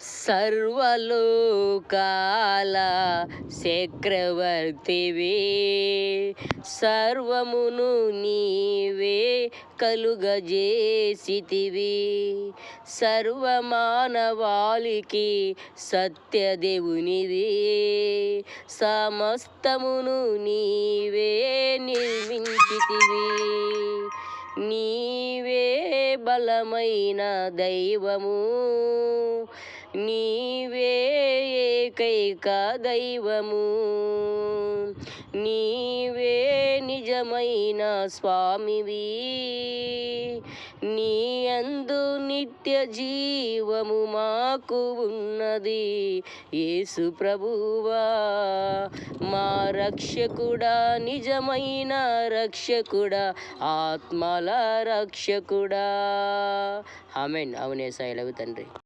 సర్వలోకాల చక్రవర్తివి, సర్వమును నీవే కలుగజేసితివి. సర్వమానవాళికి సత్యదేవునివి, సమస్తమును నీవే నిర్మించితివి. నీవే బలమైన దైవము, నీవే ఏకైక దైవము, నీవే నిజమైన స్వామివి. నీ యందు నిత్య జీవము మాకు ఉన్నది. యేసు ప్రభువా మా రక్షకుడా, నిజమైన రక్షకుడా, ఆత్మల రక్షకుడా. ఆమేన్. అవునే సాయిలవి తండ్రి.